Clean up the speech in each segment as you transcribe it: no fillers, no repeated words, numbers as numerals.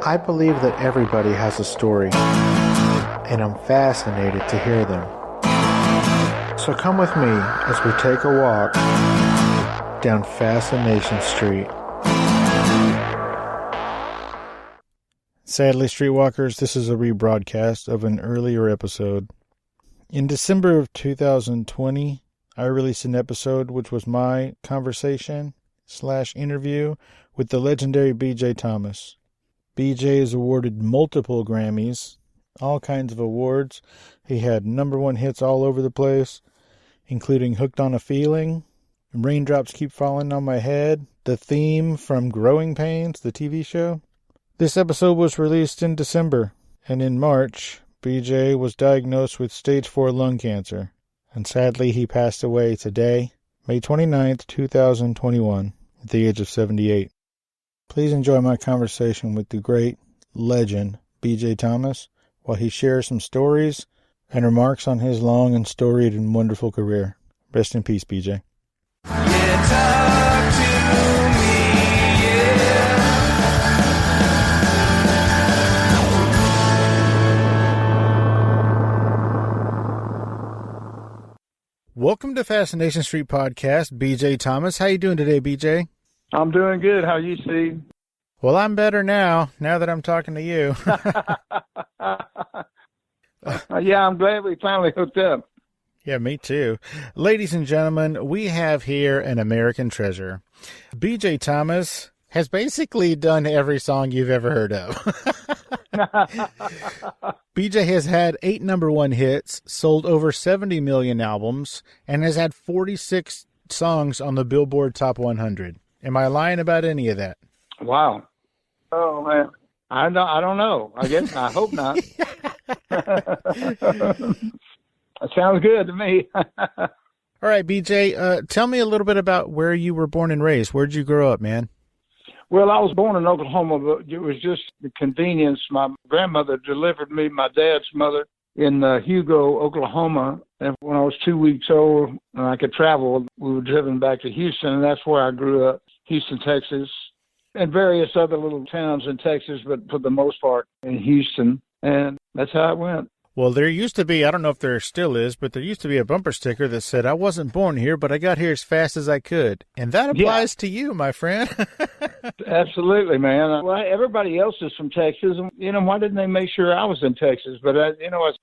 I believe that everybody has a story, and I'm fascinated to hear them. So come with me as we take a walk down Fascination Street. Sadly, Streetwalkers, this is a rebroadcast of an earlier episode. In December of 2020, I released an episode which was my conversation/interview with the legendary B.J. Thomas. B.J. is awarded multiple Grammys, all kinds of awards. He had #1 hits all over the place, including Hooked on a Feeling, Raindrops Keep Falling on My Head, the theme from Growing Pains, the TV show. This episode was released in December, and in March, B.J. was diagnosed with stage 4 lung cancer, and sadly he passed away today, May 29th, 2021, at the age of 78. Please enjoy my conversation with the great legend B.J. Thomas while he shares some stories and remarks on his long and storied and wonderful career. Rest in peace, B.J. Yeah, talk to me, yeah. Welcome to Fascination Street Podcast, B.J. Thomas. How you doing today, B.J.? I'm doing good. How are you, Steve? Well, I'm better now that I'm talking to you. Yeah, I'm glad we finally hooked up. Yeah, me too. Ladies and gentlemen, we have here an American treasure. B.J. Thomas has basically done every song you've ever heard of. B.J. has had 8 #1 hits, sold over 70 million albums, and has had 46 songs on the Billboard Top 100. Am I lying about any of that? Wow. Oh, man. I don't know. I guess. I hope not. It sounds good to me. All right, B.J., tell me a little bit about where you were born and raised. Where'd you grow up, man? Well, I was born in Oklahoma, but it was just the convenience. My grandmother delivered me, my dad's mother, in Hugo, Oklahoma. And when I was 2 weeks old and I could travel, we were driven back to Houston, and that's where I grew up, Houston, Texas, and various other little towns in Texas, but for the most part in Houston. And that's how it went. Well, there used to be, I don't know if there still is, but there used to be a bumper sticker that said, "I wasn't born here, but I got here as fast as I could." And that applies to you, my friend. Absolutely, man. Well, everybody else is from Texas. And, why didn't they make sure I was in Texas? But,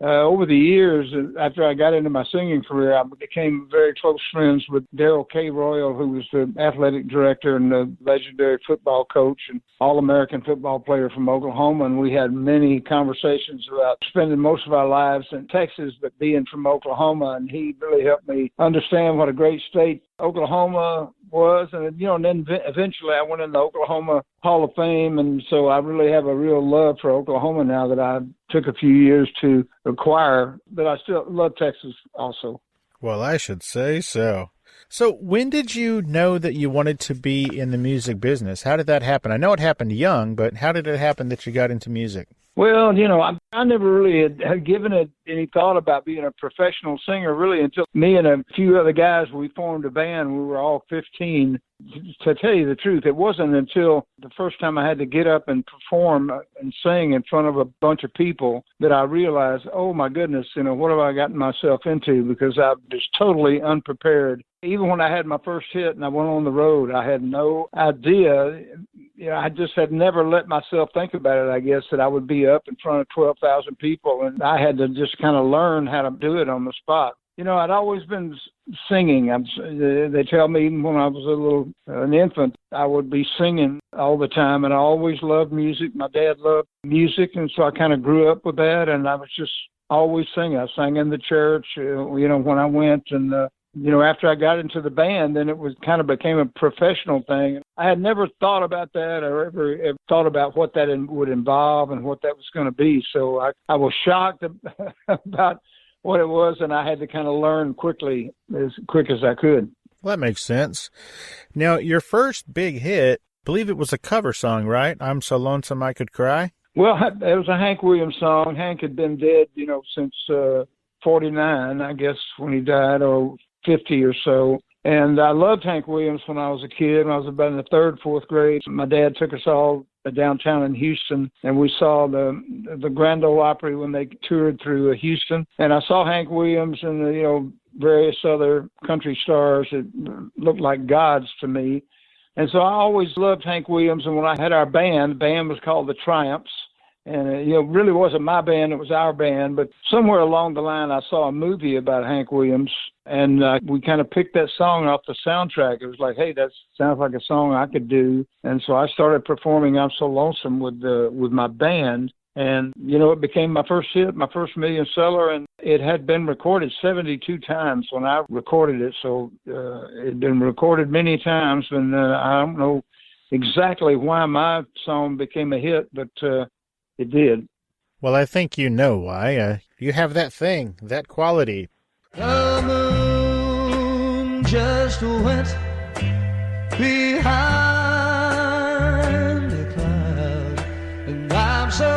over the years, after I got into my singing career, I became very close friends with Darrell K. Royal, who was the athletic director and the legendary football coach and All-American football player from Oklahoma. And we had many conversations about spending most of our lives in Texas, but being from Oklahoma. And he really helped me understand what a great state Oklahoma was. And, then eventually I went in the Oklahoma Hall of Fame. And so I really have a real love for Oklahoma now that I took a few years to acquire, but I still love Texas also. Well, I should say so. So when did you know that you wanted to be in the music business? How did that happen? I know it happened young, but how did it happen that you got into music? Well, I never really had given it any thought about being a professional singer, really, until me and a few other guys, we formed a band. We were all 15. To tell you the truth, it wasn't until the first time I had to get up and perform and sing in front of a bunch of people that I realized, oh, my goodness, what have I gotten myself into? Because I was totally unprepared. Even when I had my first hit and I went on the road, I had no idea. I just had never let myself think about it, I guess, that I would be up in front of 12,000 people. And I had to just kind of learn how to do it on the spot. I'd always been singing. They tell me even when I was an infant, I would be singing all the time. And I always loved music. My dad loved music. And so I kind of grew up with that. And I was just always singing. I sang in the church, when I went. And, after I got into the band, then it was kind of became a professional thing. I had never thought about that or ever thought about what that would involve and what that was going to be. So I was shocked about what it was, and I had to kind of learn as quick as I could. Well, that makes sense. Now, your first big hit, I believe it was a cover song, right? "I'm So Lonesome I Could Cry"? Well, it was a Hank Williams song. Hank had been dead, since 49, I guess, when he died, or 50 or so. And I loved Hank Williams when I was a kid. When I was about in the third, fourth grade, my dad took us all downtown in Houston, and we saw the Grand Ole Opry when they toured through Houston. And I saw Hank Williams and various other country stars that looked like gods to me. And so I always loved Hank Williams. And when I had our band, the band was called the Triumphs. And it really wasn't my band, it was our band. But somewhere along the line, I saw a movie about Hank Williams, and we kind of picked that song off the soundtrack. It was like, hey, that sounds like a song I could do. And so I started performing I'm So Lonesome with my band. And, it became my first hit, my first million seller, and it had been recorded 72 times when I recorded it. So it had been recorded many times, and I don't know exactly why my song became a hit, but it did. Well, I think you know why. You have that thing, that quality. The moon just went behind a cloud, and I'm so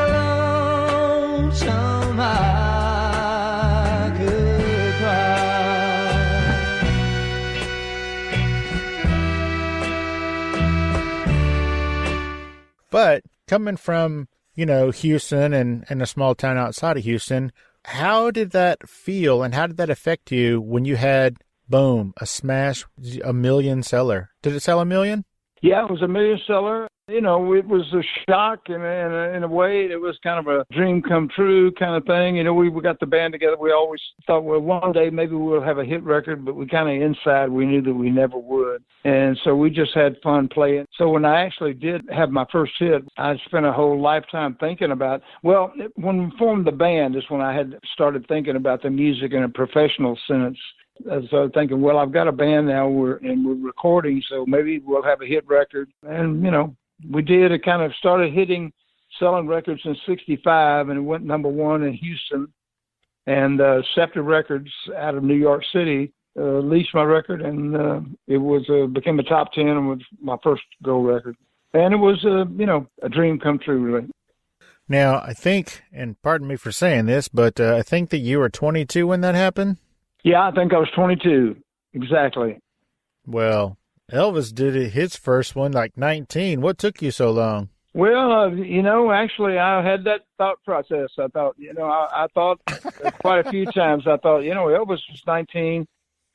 lonesome I could cry. But coming from Houston and a small town outside of Houston, how did that feel and how did that affect you when you had, boom, a smash, a million seller? Did it sell a million? Yeah, it was a million seller. It was a shock, and in a way, it was kind of a dream come true kind of thing. We got the band together. We always thought, well, one day maybe we'll have a hit record, but we kind of inside, we knew that we never would. And so we just had fun playing. So when I actually did have my first hit, I spent a whole lifetime thinking about, when we formed the band is when I had started thinking about the music in a professional sense. So thinking, well, I've got a band now, we're recording, so maybe we'll have a hit record. And, we did. It kind of started selling records in 1965, and it went number one in Houston. And Scepter Records out of New York City leased my record, and it became a top 10 and was my first gold record. And it was, a dream come true, really. Now, I think, and pardon me for saying this, but I think that you were 22 when that happened? Yeah, I think I was 22. Exactly. Well, Elvis did his first one like 19. What took you so long? Well, actually, I had that thought process. I thought, I thought quite a few times, I thought, Elvis was 19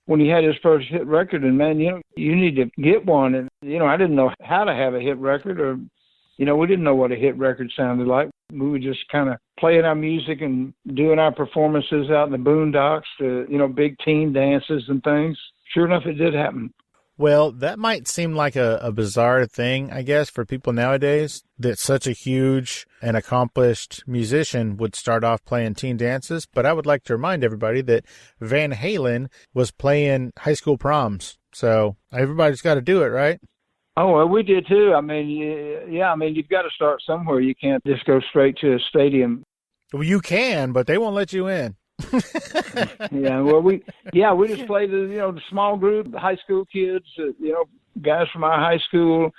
when he had his first hit record, and man, you need to get one. And, I didn't know how to have a hit record, or, we didn't know what a hit record sounded like. We were just kind of playing our music and doing our performances out in the boondocks, big teen dances and things. Sure enough, it did happen. Well, that might seem like a bizarre thing, I guess, for people nowadays, that such a huge and accomplished musician would start off playing teen dances. But I would like to remind everybody that Van Halen was playing high school proms. So everybody's got to do it, right? Oh, well, we did too. I mean, you've got to start somewhere. You can't just go straight to a stadium. Well, you can, but they won't let you in. We just played the small group, the high school kids, guys from our high school,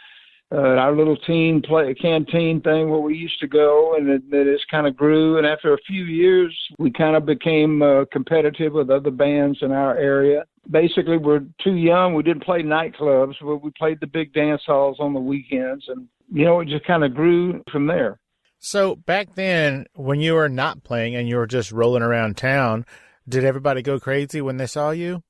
our little canteen thing where we used to go, and it just kind of grew. And after a few years, we kind of became competitive with other bands in our area. Basically, we're too young. We didn't play nightclubs, but we played the big dance halls on the weekends, and it just kind of grew from there. So back then, when you were not playing and you were just rolling around town, did everybody go crazy when they saw you?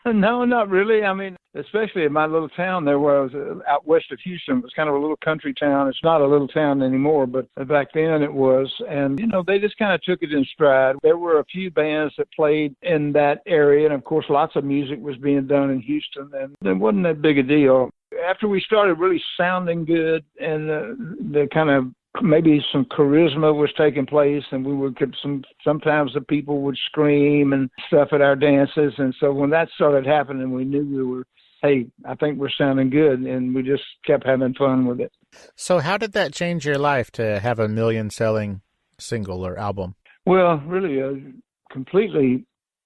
No, not really. I mean, especially in my little town there where I was out west of Houston. It was kind of a little country town. It's not a little town anymore, but back then it was. And, they just kind of took it in stride. There were a few bands that played in that area. And, of course, lots of music was being done in Houston. And it wasn't that big a deal. After we started really sounding good and the kind of maybe some charisma was taking place, and we would get sometimes the people would scream and stuff at our dances. And so when that started happening, we knew I think we're sounding good, and we just kept having fun with it. So how did that change your life to have a million selling single or album? Well, really completely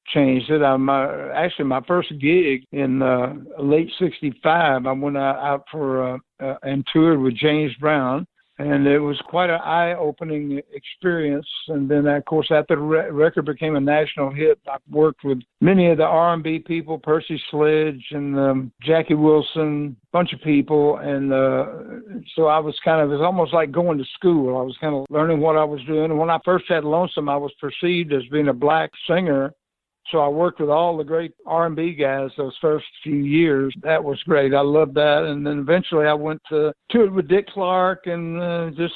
changed it. My first gig in late 1965, I went out for and toured with James Brown. And it was quite an eye-opening experience. And then, of course, after the record became a national hit, I worked with many of the R&B people, Percy Sledge and Jackie Wilson, a bunch of people. And so I was it was almost like going to school. I was kind of learning what I was doing. And when I first had Lonesome, I was perceived as being a black singer. So I worked with all the great R&B guys those first few years. That was great. I loved that. And then eventually I went to it with Dick Clark and just,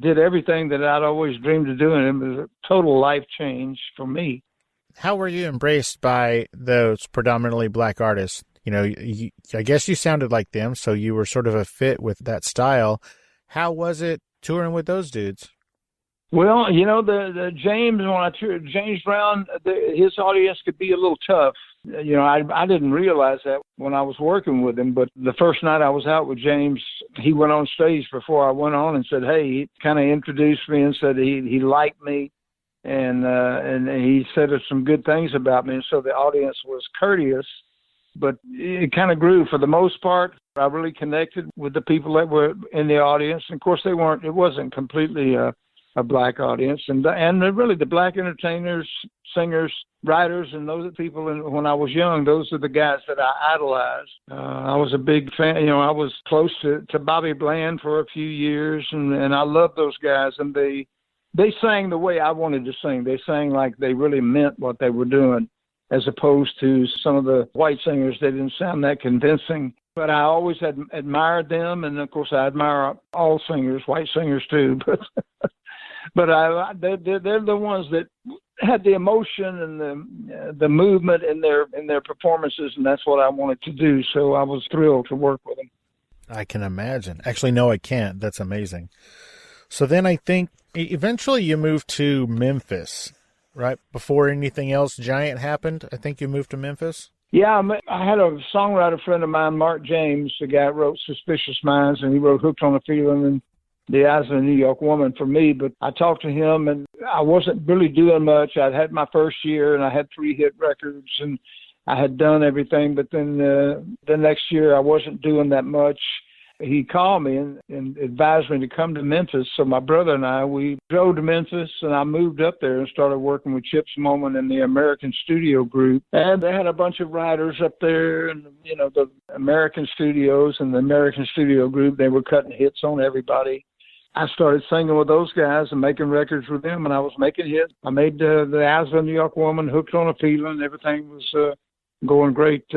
did everything that I'd always dreamed of doing. It was a total life change for me. How were you embraced by those predominantly black artists? I guess you sounded like them, so you were sort of a fit with that style. How was it touring with those dudes? Well, the James, when I toured James Brown, his audience could be a little tough. I didn't realize that when I was working with him, but the first night I was out with James, he went on stage before I went on and said, hey, he kind of introduced me and said he liked me and he said some good things about me. And so the audience was courteous, but it kind of grew. For the most part, I really connected with the people that were in the audience. And of course, it wasn't completely a black audience, and really the black entertainers, singers, writers, and those are people. When I was young, those are the guys that I idolized. I was a big fan. I was close to Bobby Bland for a few years, and I loved those guys. And they sang the way I wanted to sing. They sang like they really meant what they were doing, as opposed to some of the white singers. They didn't sound that convincing. But I always had admired them, and of course I admire all singers, white singers too. But they're the ones that had the emotion and the movement in their performances, and that's what I wanted to do. So I was thrilled to work with them. I can imagine. Actually, no, I can't. That's amazing. So then I think eventually you moved to Memphis, right? Before anything else giant happened, I think you moved to Memphis? Yeah, I had a songwriter friend of mine, Mark James, the guy that wrote Suspicious Minds, and he wrote Hooked on a Feeling and The Eyes of a New York Woman for me. But I talked to him, and I wasn't really doing much. I'd had my first year, and I had 3 hit records, and I had done everything. But then the next year, I wasn't doing that much. He called me and advised me to come to Memphis. So my brother and I, we drove to Memphis, and I moved up there and started working with Chips Moman and the American Studio Group. And they had a bunch of writers up there, and, the American Studios and the American Studio Group, they were cutting hits on everybody. I started singing with those guys and making records with them, and I was making hits. I made The Eyes of a New York Woman, Hooked on a Feeling. Everything was going great,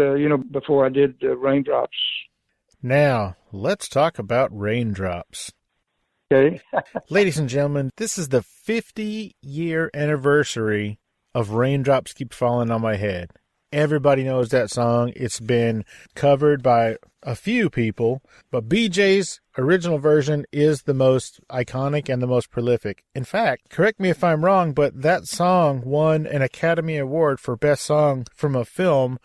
before I did Raindrops. Now, let's talk about Raindrops. Okay. Ladies and gentlemen, this is the 50-year anniversary of Raindrops Keep Falling on My Head. Everybody knows that song. It's been covered by a few people, but BJ's original version is the most iconic and the most prolific. In fact, correct me if I'm wrong, but that song won an Academy Award for Best Song from a Film,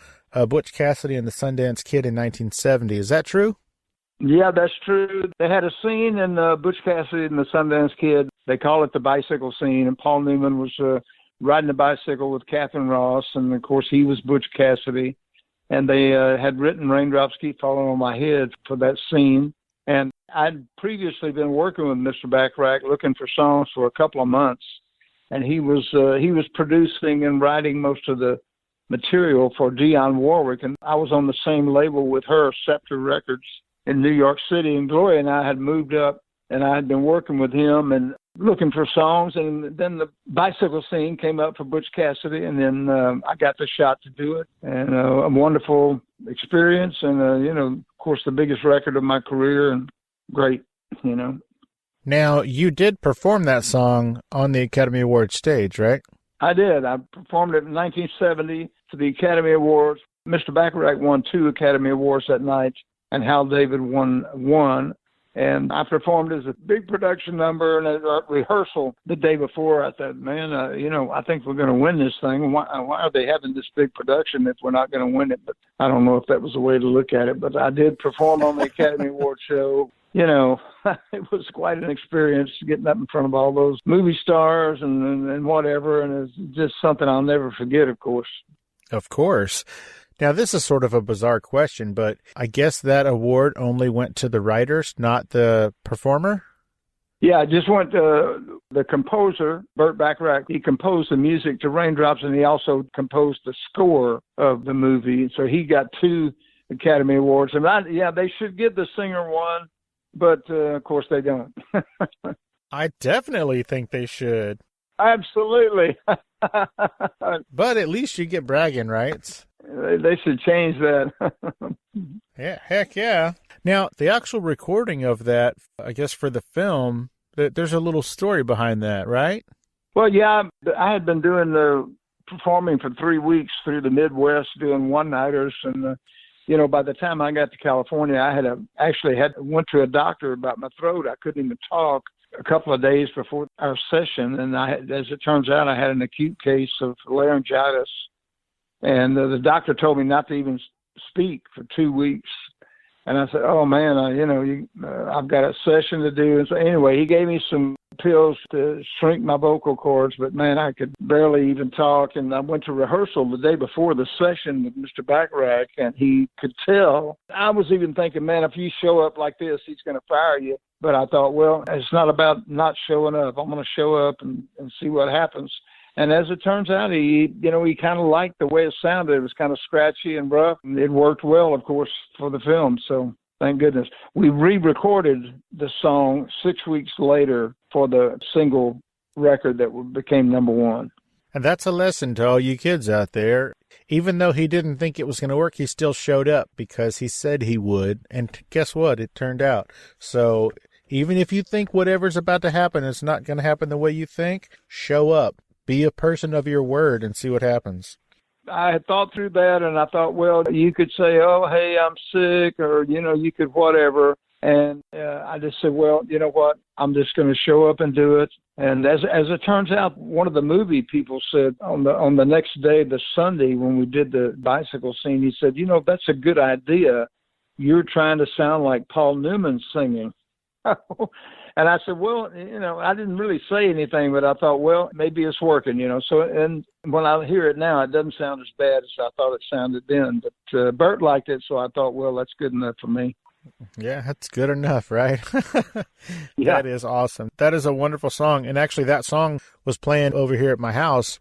Butch Cassidy and the Sundance Kid in 1970. Is that true? Yeah, that's true. They had a scene in Butch Cassidy and the Sundance Kid. They call it the bicycle scene, and Paul Newman was riding a bicycle with Catherine Ross, and of course he was Butch Cassidy. And they had written Raindrops Keep Falling on My Head for that scene. And I'd previously been working with Mr. Bacharach looking for songs for a couple of months, and he was producing and writing most of the material for Dionne Warwick, and I was on the same label with her, Scepter Records, in New York City. And Gloria and I had moved up, and I had been working with him and looking for songs, and then the bicycle scene came up for Butch Cassidy, and then I got the shot to do it, and a wonderful experience, and of course the biggest record of my career, and great. Now, you did perform that song on the Academy Awards stage, right? I did. I performed it in 1970 for the Academy Awards. Mr. Bacharach won 2 Academy Awards that night, and Hal David won 1. And I performed as a big production number and a rehearsal the day before. I thought, man, I think we're going to win this thing. Why are they having this big production if we're not going to win it? But I don't know if that was the way to look at it. But I did perform on the Academy Award show. It was quite an experience getting up in front of all those movie stars and whatever. And it's just something I'll never forget, of course. Of course. Now, this is sort of a bizarre question, but I guess that award only went to the writers, not the performer? Yeah, I just went to the composer, Burt Bacharach. He composed the music to Raindrops, and he also composed the score of the movie. So he got 2 Academy Awards. And they should give the singer one, but of course they don't. I definitely think they should. Absolutely. But at least you get bragging rights. They should change that. Yeah, heck yeah. Now, the actual recording of that, I guess for the film, there's a little story behind that, right? Well, yeah, I had been doing the performing for 3 weeks through the Midwest, doing one-nighters. And, by the time I got to California, I went to a doctor about my throat. I couldn't even talk a couple of days before our session. And as it turns out, I had an acute case of laryngitis. And the doctor told me not to even speak for 2 weeks. And I said, oh, man, I've got a session to do. And so anyway, he gave me some pills to shrink my vocal cords, but, man, I could barely even talk. And I went to rehearsal the day before the session with Mr. Bacharach, and he could tell. I was even thinking, man, if you show up like this, he's going to fire you. But I thought, well, it's not about not showing up. I'm going to show up and see what happens. And as it turns out, he kind of liked the way it sounded. It was kind of scratchy and rough. It worked well, of course, for the film. So thank goodness. We re-recorded the song 6 weeks later for the single record that became number 1. And that's a lesson to all you kids out there. Even though he didn't think it was going to work, he still showed up because he said he would. And guess what? It turned out. So even if you think whatever's about to happen is not going to happen the way you think, show up. Be a person of your word and see what happens. I had thought through that, and I thought, well, you could say, oh, hey, I'm sick, or, you could whatever. And I just said, well, you know what? I'm just going to show up and do it. And as it turns out, one of the movie people said on the next day, the Sunday, when we did the bicycle scene, he said, that's a good idea. You're trying to sound like Paul Newman singing. And I said, well, I didn't really say anything, but I thought, well, maybe it's working, So, and when I hear it now, it doesn't sound as bad as I thought it sounded then. But Bert liked it, so I thought, well, that's good enough for me. Yeah, that's good enough, right? Yeah. That is awesome. That is a wonderful song. And actually, that song was playing over here at my house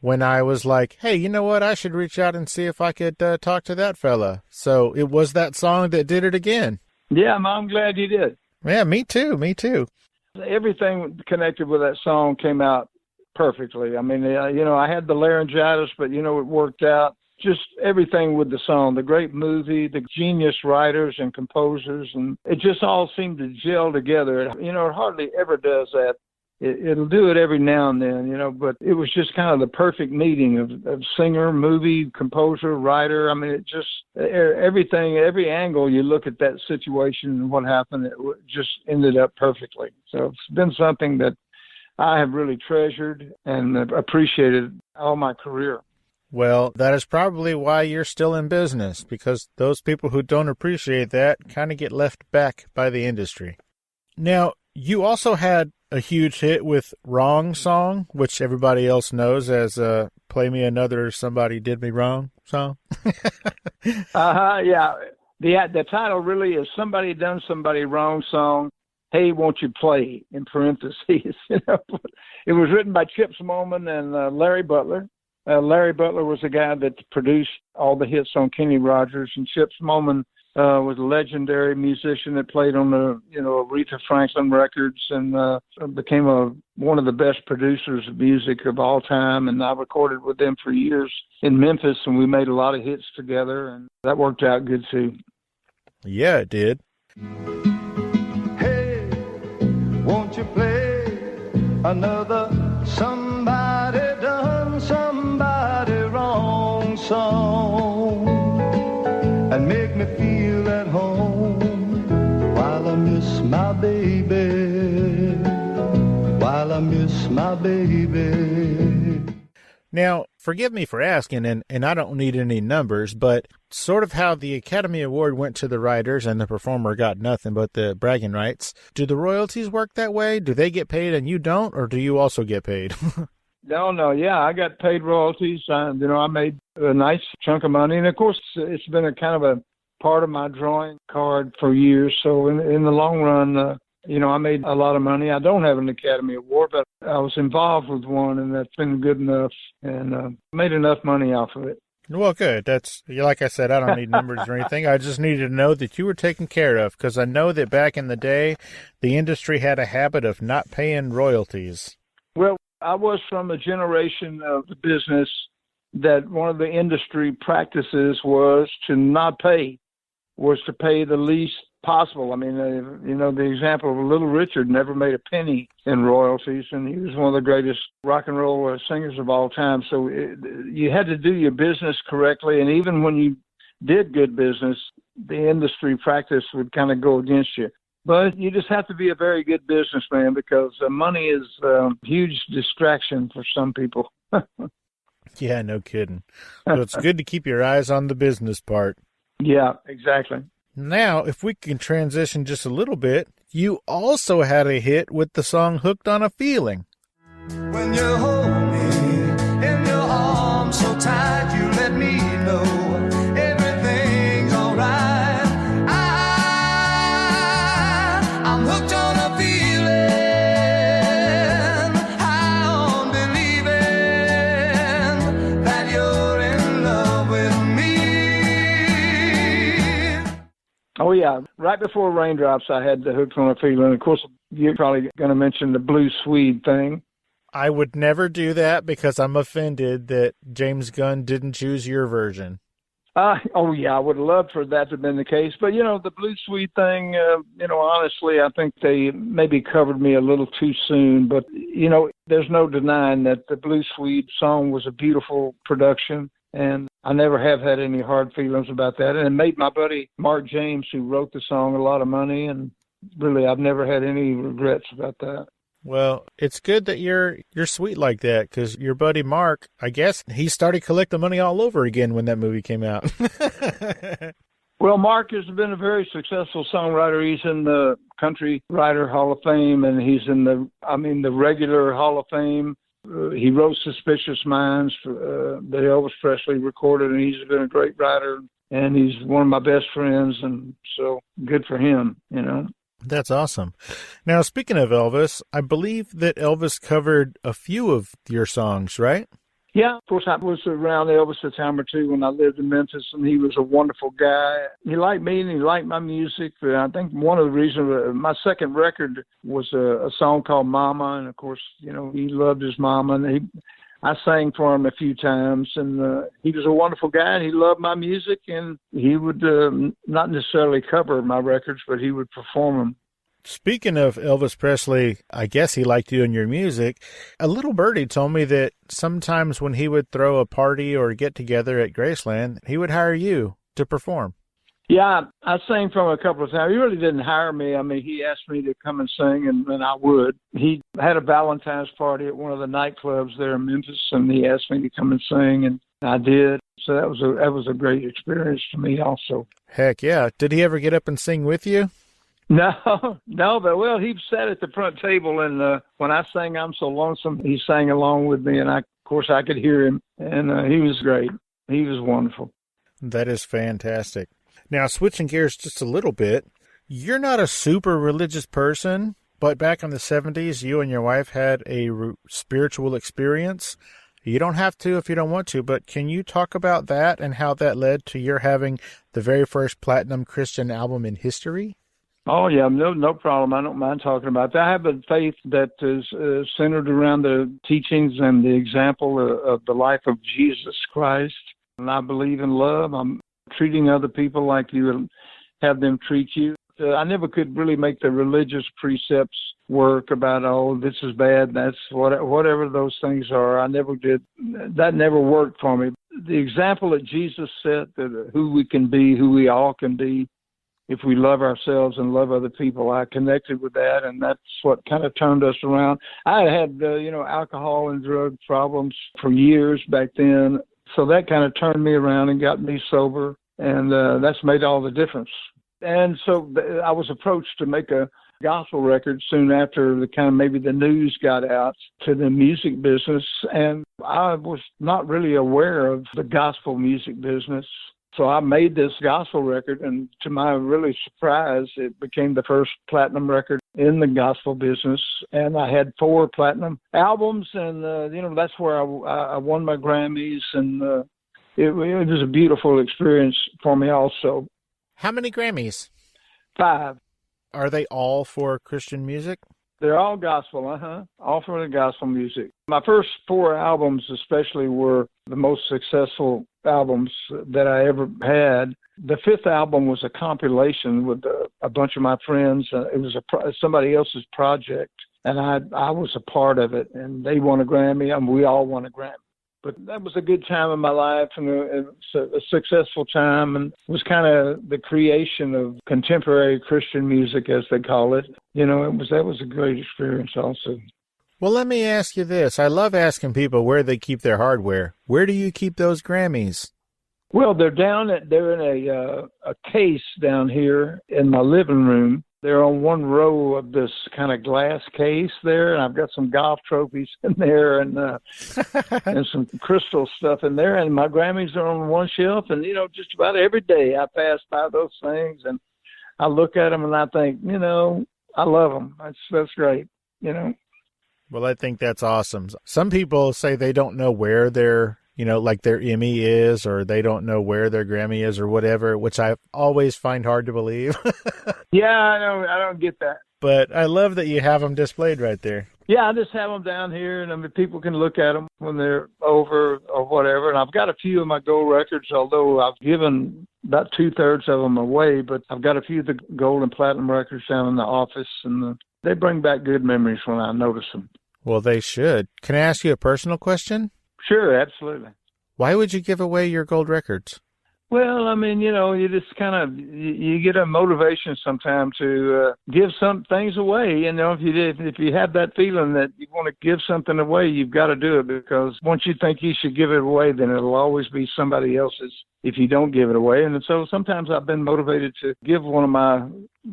when I was like, hey, you know what? I should reach out and see if I could talk to that fella. So it was that song that did it again. Yeah, I'm glad you did. Yeah, me too. Everything connected with that song came out perfectly. I mean, I had the laryngitis, but, it worked out. Just everything with the song, the great movie, the genius writers and composers, and it just all seemed to gel together. It hardly ever does that. It'll do it every now and then, but it was just kind of the perfect meeting of singer, movie, composer, writer. I mean, it just, everything, every angle you look at that situation and what happened, it just ended up perfectly. So it's been something that I have really treasured and appreciated all my career. Well, that is probably why you're still in business, because those people who don't appreciate that kind of get left back by the industry. Now, you also had a huge hit with Wrong Song, which everybody else knows as Play Me Another Somebody Did Me Wrong song. Yeah. The title really is Somebody Done Somebody Wrong Song. Hey, won't you play, in parentheses. It was written by Chips Moman and Larry Butler. Larry Butler was the guy that produced all the hits on Kenny Rogers, and Chips Moman was a legendary musician that played on the Aretha Franklin records and became one of the best producers of music of all time. And I recorded with them for years in Memphis, and we made a lot of hits together, and that worked out good too. Yeah, it did. Hey, won't you play another Somebody Done Somebody Wrong song and make me feel at home while I miss my baby, while I miss my baby. Now, forgive me for asking, and I don't need any numbers, but sort of how the Academy Award went to the writers and the performer got nothing but the bragging rights. Do the royalties work that way? Do they get paid and you don't, or do you also get paid? No, yeah, I got paid royalties. I made a nice chunk of money, and of course, it's been a kind of a part of my drawing card for years. So in the long run, I made a lot of money. I don't have an Academy Award, but I was involved with one, and that's been good enough, and made enough money off of it. Well, good. That's, like I said, I don't need numbers or anything. I just needed to know that you were taken care of, because I know that back in the day, the industry had a habit of not paying royalties. Well, I was from a generation of the business that one of the industry practices was to not pay, was to pay the least possible. I mean, the example of Little Richard never made a penny in royalties, and he was one of the greatest rock and roll singers of all time. So you had to do your business correctly, and even when you did good business, the industry practice would kind of go against you. But you just have to be a very good businessman, because money is a huge distraction for some people. Yeah, no kidding. So it's good to keep your eyes on the business part. Yeah, exactly. Now, if we can transition just a little bit, you also had a hit with the song Hooked on a Feeling. When you hold me in your arms so tight, you let me know everything's alright. I'm hooked on a feeling, high on believing that you're in love with me. Oh, yeah. Right before Raindrops, I had the Hooked on a Feeling. Of course, you're probably going to mention the Blue Swede thing. I would never do that, because I'm offended that James Gunn didn't choose your version. Oh, yeah, I would have loved for that to have been the case. But, the Blue Swede thing, honestly, I think they maybe covered me a little too soon. But, there's no denying that the Blue Swede song was a beautiful production. And I never have had any hard feelings about that. And it made my buddy Mark James, who wrote the song, a lot of money. And really, I've never had any regrets about that. Well, it's good that you're sweet like that, because your buddy Mark, I guess, he started collecting money all over again when that movie came out. Well, Mark has been a very successful songwriter. He's in the Country Writer Hall of Fame, and he's in the regular Hall of Fame. He wrote Suspicious Minds that Elvis Presley recorded, and he's been a great writer, and he's one of my best friends, and so good for him, That's awesome. Now, speaking of Elvis, I believe that Elvis covered a few of your songs, right? Yeah, of course, I was around Elvis a time or two when I lived in Memphis, and he was a wonderful guy. He liked me, and he liked my music. I think one of the reasons, my second record was a song called Mama, and of course, he loved his mama, and I sang for him a few times, and he was a wonderful guy, and he loved my music, and he would not necessarily cover my records, but he would perform them. Speaking of Elvis Presley, I guess he liked you and your music. A little birdie told me that sometimes when he would throw a party or get together at Graceland, he would hire you to perform. Yeah, I sang for him a couple of times. He really didn't hire me. I mean, he asked me to come and sing, and I would. He had a Valentine's party at one of the nightclubs there in Memphis, and he asked me to come and sing, and I did. So that was a great experience for me also. Heck yeah. Did he ever get up and sing with you? No, but he sat at the front table, and when I sang I'm So Lonesome, he sang along with me, and of course I could hear him, and he was great. He was wonderful. That is fantastic. Now, switching gears just a little bit, you're not a super religious person, but back in the 70s, you and your wife had a spiritual experience. You don't have to if you don't want to, but can you talk about that and how that led to your having the very first platinum Christian album in history? Oh, yeah, no problem. I don't mind talking about that. I have a faith that is centered around the teachings and the example of the life of Jesus Christ. And I believe in love. I'm treating other people like you would have them treat you. I never could really make the religious precepts work about, this is bad, that's whatever those things are. I never did. That never worked for me. The example that Jesus set, that who we can be, who we all can be, if we love ourselves and love other people, I connected with that, and that's what kind of turned us around. I had alcohol and drug problems for years back then, so that kind of turned me around and got me sober, and that's made all the difference. And so I was approached to make a gospel records soon after the kind of maybe the news got out to the music business. And I was not really aware of the gospel music business. So I made this gospel record, and to my really surprise, it became the first platinum record in the gospel business. And I had 4 platinum albums, and, that's where I won my Grammys, and it was a beautiful experience for me also. How many Grammys? 5. Are they all for Christian music? They're all gospel, all for the gospel music. My first 4 albums especially were the most successful albums that I ever had. The 5th album was a compilation with a bunch of my friends. It was somebody else's project, and I was a part of it, and they won a Grammy, and we all won a Grammy. But that was a good time in my life, and it was a successful time, and it was kind of the creation of contemporary Christian music, as they call it. That was a great experience also. Well, let me ask you this. I love asking people where they keep their hardware. Where do you keep those Grammys? Well, they're in a case down here in my living room. They're on one row of this kind of glass case there, and I've got some golf trophies in there and and some crystal stuff in there, and my Grammys are on one shelf, and, just about every day I pass by those things, and I look at them, and I think, I love them. That's great, Well, I think that's awesome. Some people say they don't know where their Emmy is, or they don't know where their Grammy is or whatever, which I always find hard to believe. Yeah, I don't get that. But I love that you have them displayed right there. Yeah, I just have them down here, and people can look at them when they're over or whatever. And I've got a few of my gold records, although I've given about 2/3 of them away, but I've got a few of the gold and platinum records down in the office, and they bring back good memories when I notice them. Well, they should. Can I ask you a personal question? Sure, absolutely. Why would you give away your gold records? Well, you just kind of, you get a motivation sometime to give some things away. If you have that feeling that you want to give something away, you've got to do it, because once you think you should give it away, then it'll always be somebody else's if you don't give it away. And so sometimes I've been motivated to give one of my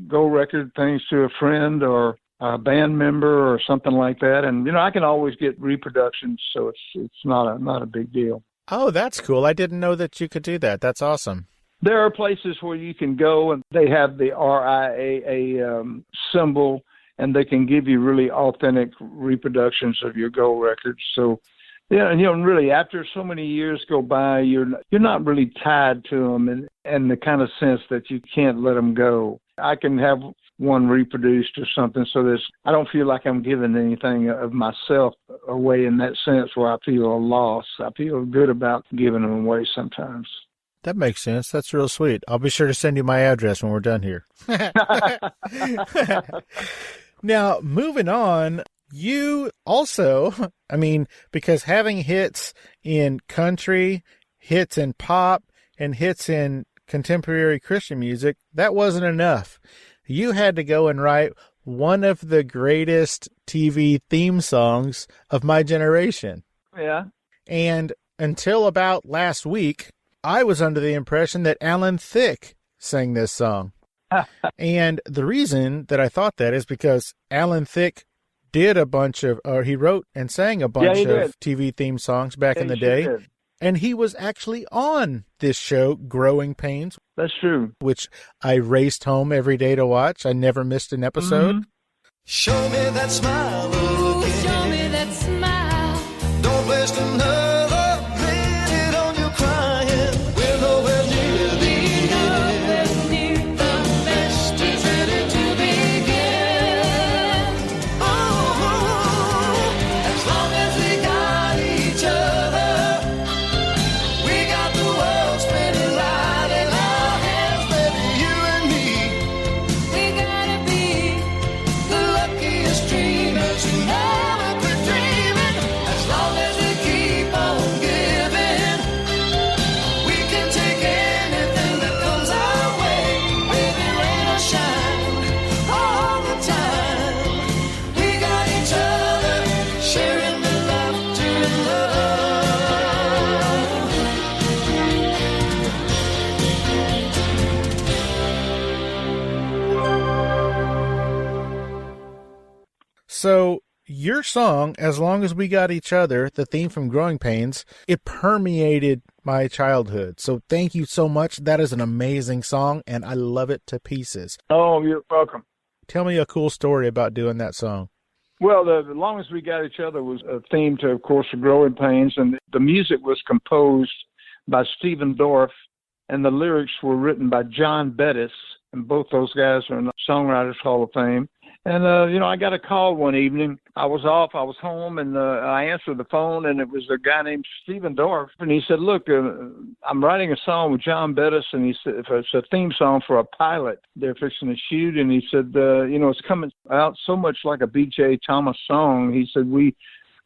gold record things to a friend or a band member or something like that. And, I can always get reproductions, so it's not a big deal. Oh, that's cool. I didn't know that you could do that. That's awesome. There are places where you can go, and they have the RIAA symbol, and they can give you really authentic reproductions of your gold records. So, really, after so many years go by, you're not really tied to them in the kind of sense that you can't let them go. I can have one reproduced or something, so I don't feel like I'm giving anything of myself away in that sense where I feel a loss. I feel good about giving them away sometimes. That makes sense. That's real sweet. I'll be sure to send you my address when we're done here. Now, moving on, you also, because having hits in country, hits in pop, and hits in contemporary Christian music, that wasn't enough. You had to go and write one of the greatest TV theme songs of my generation. Yeah. And until about last week, I was under the impression that Alan Thicke sang this song. And the reason that I thought that is because Alan Thicke did he wrote and sang a bunch of TV theme songs back in the day. Did. And he was actually on this show, Growing Pains. That's true. Which I raced home every day to watch. I never missed an episode. Mm-hmm. Show me that smile again. Show me that smile. Don't waste another minute on your crying. We're nowhere near the end. The best is ready to begin. Oh, as long as we got each other, we got the world spinning right in our hands, baby, you and me. We gotta be The luckiest dreamers who never quit dreaming, as long as we keep So your song, As Long as We Got Each Other, the theme from Growing Pains, it permeated my childhood. So thank you so much. That is an amazing song, and I love it to pieces. Oh, you're welcome. Tell me a cool story about doing that song. Well, the Long as We Got Each Other was a theme to, of course, the Growing Pains, and the music was composed by Stephen Dorff, and the lyrics were written by John Bettis, and both those guys are in the Songwriters Hall of Fame. And, I got a call one evening. I was home, and I answered the phone, and it was a guy named Stephen Dorff. And he said, look, I'm writing a song with John Bettis, and he said, it's a theme song for a pilot they're fixing to shoot. And he said, it's coming out so much like a B.J. Thomas song. He said, we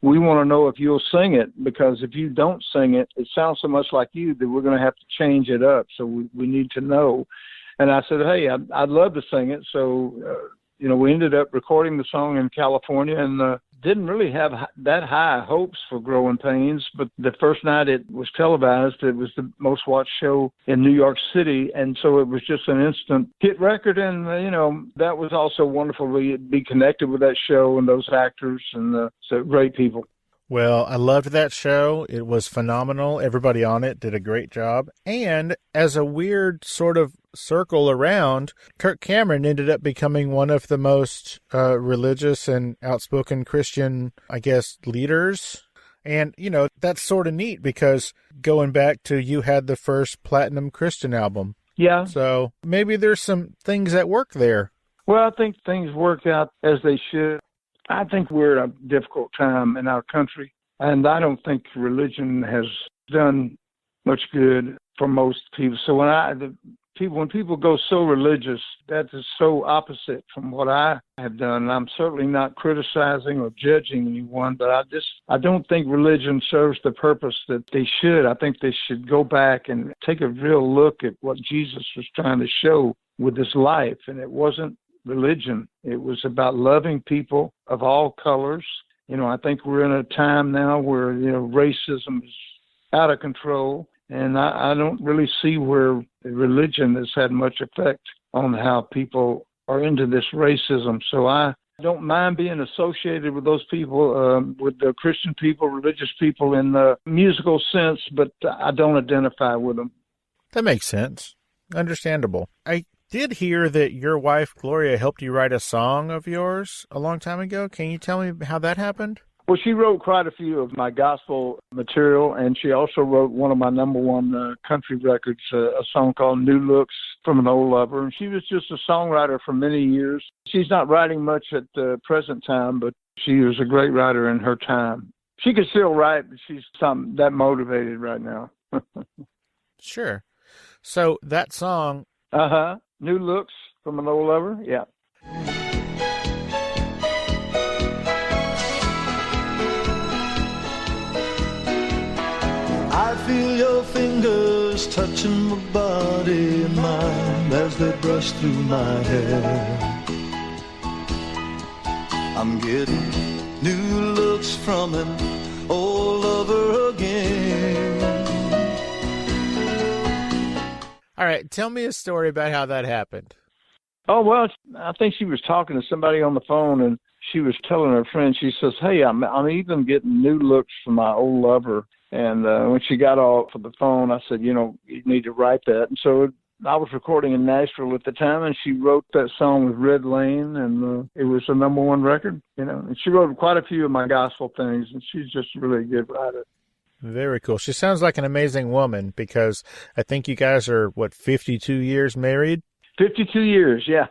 want to know if you'll sing it, because if you don't sing it, it sounds so much like you that we're going to have to change it up. So we need to know. And I said, hey, I'd love to sing it. So, we ended up recording the song in California, and didn't really have that high hopes for Growing Pains. But the first night it was televised, it was the most watched show in New York City. And so it was just an instant hit record. And, that was also wonderful to be connected with that show and those actors and so great people. Well, I loved that show. It was phenomenal. Everybody on it did a great job. And as a weird sort of circle around, Kirk Cameron ended up becoming one of the most religious and outspoken Christian, I guess, leaders. And, that's sort of neat, because going back to, you had the first platinum Christian album. Yeah. So maybe there's some things at work there. Well, I think things work out as they should. I think we're at a difficult time in our country, and I don't think religion has done much good for most people. So when people go so religious, that is so opposite from what I have done. And I'm certainly not criticizing or judging anyone, but I don't think religion serves the purpose that they should. I think they should go back and take a real look at what Jesus was trying to show with his life, and it wasn't religion. It was about loving people of all colors. I think we're in a time now where, racism is out of control, and I don't really see where religion has had much effect on how people are into this racism. So I don't mind being associated with those people, with the Christian people, religious people in the musical sense, but I don't identify with them. That makes sense. Understandable. I did hear that your wife, Gloria, helped you write a song of yours a long time ago. Can you tell me how that happened? Well, she wrote quite a few of my gospel material, and she also wrote one of my number one country records, a song called New Looks from an Old Lover. And she was just a songwriter for many years. She's not writing much at the present time, but she was a great writer in her time. She can still write, but she's not that motivated right now. Sure. So that song... New Looks from an Old Lover, yeah. I feel your fingers touching my body and mind as they brush through my hair. I'm getting new looks from an old lover again. All right, tell me a story about how that happened. Oh, well, I think she was talking to somebody on the phone, and she was telling her friend, she says, hey, I'm even getting new looks from my old lover. And when she got off of the phone, I said, you need to write that. And so I was recording in Nashville at the time, and she wrote that song with Red Lane, and it was a number one record, And she wrote quite a few of my gospel things, and she's just a really good writer. Very cool. She sounds like an amazing woman, because I think you guys are, 52 years married? 52 years, yeah.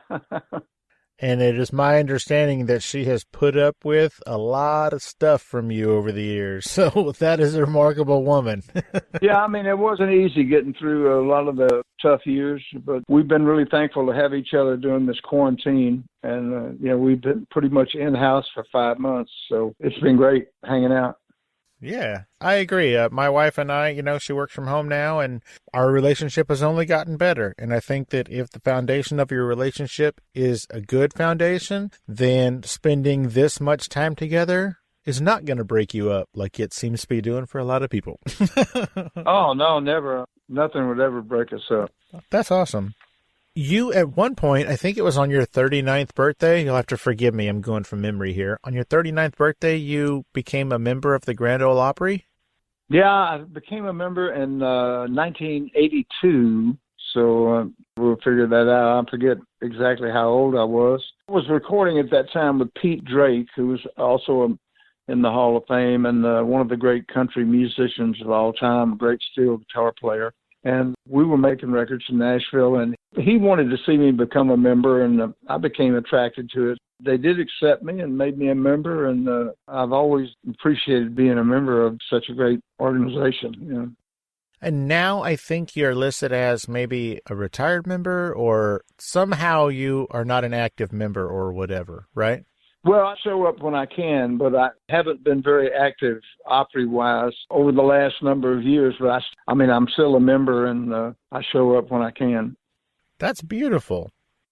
And it is my understanding that she has put up with a lot of stuff from you over the years. So that is a remarkable woman. Yeah, it wasn't easy getting through a lot of the tough years, but we've been really thankful to have each other during this quarantine. And, we've been pretty much in-house for 5 months. So it's been great hanging out. Yeah, I agree. My wife and I, she works from home now, and our relationship has only gotten better. And I think that if the foundation of your relationship is a good foundation, then spending this much time together is not going to break you up like it seems to be doing for a lot of people. Oh, no, never. Nothing would ever break us up. That's awesome. You, at one point, I think it was on your 39th birthday, you'll have to forgive me, I'm going from memory here. On your 39th birthday, you became a member of the Grand Ole Opry? Yeah, I became a member in 1982, so we'll figure that out. I forget exactly how old I was. I was recording at that time with Pete Drake, who was also in the Hall of Fame and one of the great country musicians of all time, a great steel guitar player. And we were making records in Nashville, and he wanted to see me become a member, and I became attracted to it. They did accept me and made me a member, and I've always appreciated being a member of such a great organization. You know. And now I think you're listed as maybe a retired member, or somehow you are not an active member or whatever, right? Well, I show up when I can, but I haven't been very active Opry-wise over the last number of years. But I'm still a member, and I show up when I can. That's beautiful.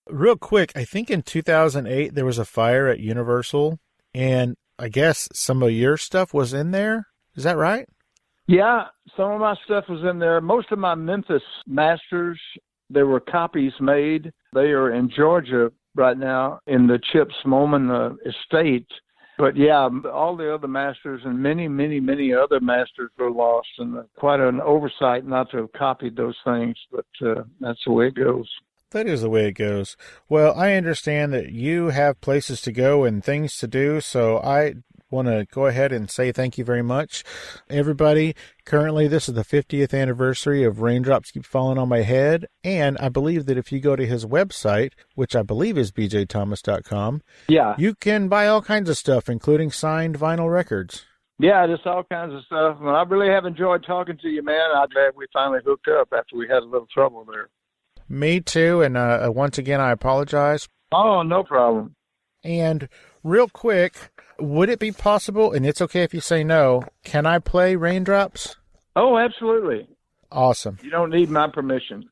Real quick, I think in 2008 there was a fire at Universal, and I guess some of your stuff was in there. Is that right? Yeah, some of my stuff was in there. Most of my Memphis masters, there were copies made. They are in Georgia right now in the Chips Moman estate. But yeah, all the other masters and many, many, many other masters were lost, and quite an oversight not to have copied those things, but that's the way it goes. That is the way it goes. Well, I understand that you have places to go and things to do, so I want to go ahead and say thank you very much. Everybody, currently this is the 50th anniversary of Raindrops Keep Falling on My Head, and I believe that if you go to his website, which I believe is bjthomas.com, yeah, you can buy all kinds of stuff, including signed vinyl records. Yeah, just all kinds of stuff. Well, I really have enjoyed talking to you, man. I'm glad we finally hooked up after we had a little trouble there. Me too, and once again, I apologize. Oh, no problem. And real quick, would it be possible, and it's okay if you say no, can I play Raindrops? Oh, absolutely. Awesome. You don't need my permission.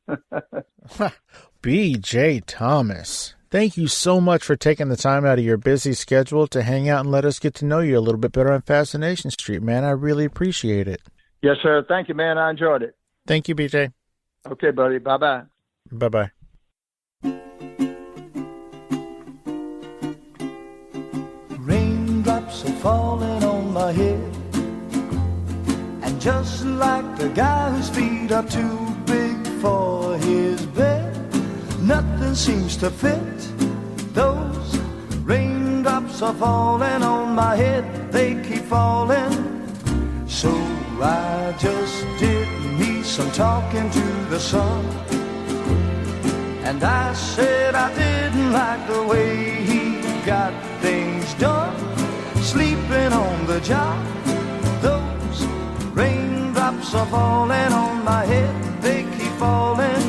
B.J. Thomas, thank you so much for taking the time out of your busy schedule to hang out and let us get to know you a little bit better on Fascination Street, man. I really appreciate it. Yes, sir. Thank you, man. I enjoyed it. Thank you, B.J. Okay, buddy. Bye-bye. Bye-bye. Raindrops are falling on my head, and just like the guy whose feet are too big for his bed, nothing seems to fit. Those raindrops are falling on my head, they keep falling. So I just did me some talking to the sun, and I said I didn't like the way he got things done, sleeping on the job. Those raindrops are falling on my head, they keep falling.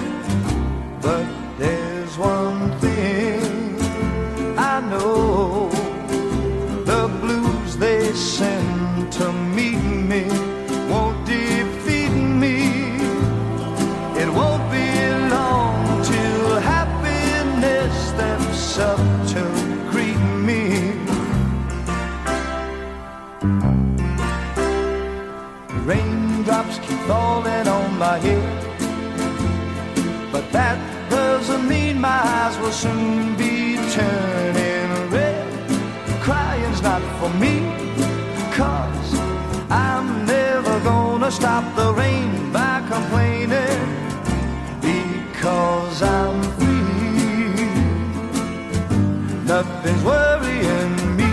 But there's one thing I know, the blues they send to meet me won't defeat me. It won't be long till happiness steps up to greet me. Raindrops keep falling on my head, but that doesn't mean my eyes will soon be turning red. Crying's not for me, 'cause I'm never gonna stop the rain by complaining, because I'm free. Nothing's worrying me.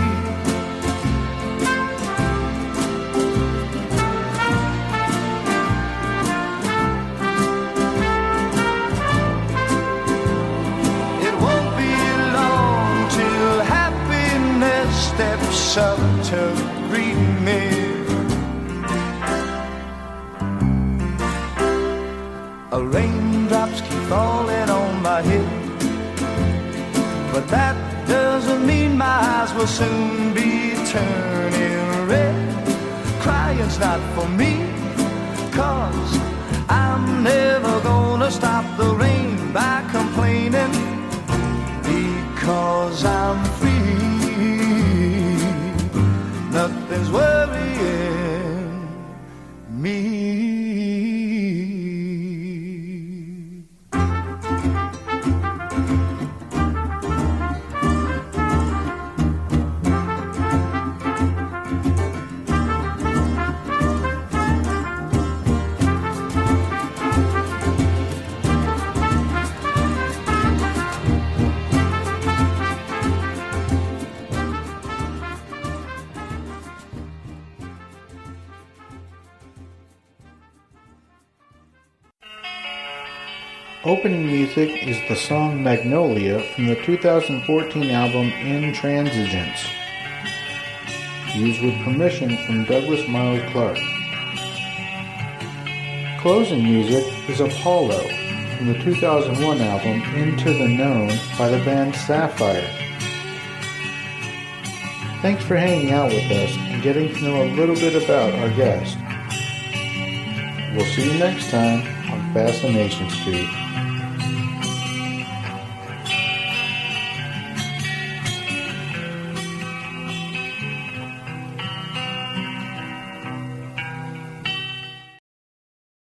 It won't be long till happiness steps up to greet me. Raindrops keep falling on my head, but that doesn't mean my eyes will soon be turning red. Crying's not for me, 'cause I'm never gonna stop the rain by complaining, because I'm free. Nothing's worrying me. Opening music is the song Magnolia from the 2014 album Intransigence, used with permission from Douglas Miles Clark. Closing music is Apollo from the 2001 album Into the Known by the band Sapphire. Thanks for hanging out with us and getting to know a little bit about our guest. We'll see you next time on Fascination Street.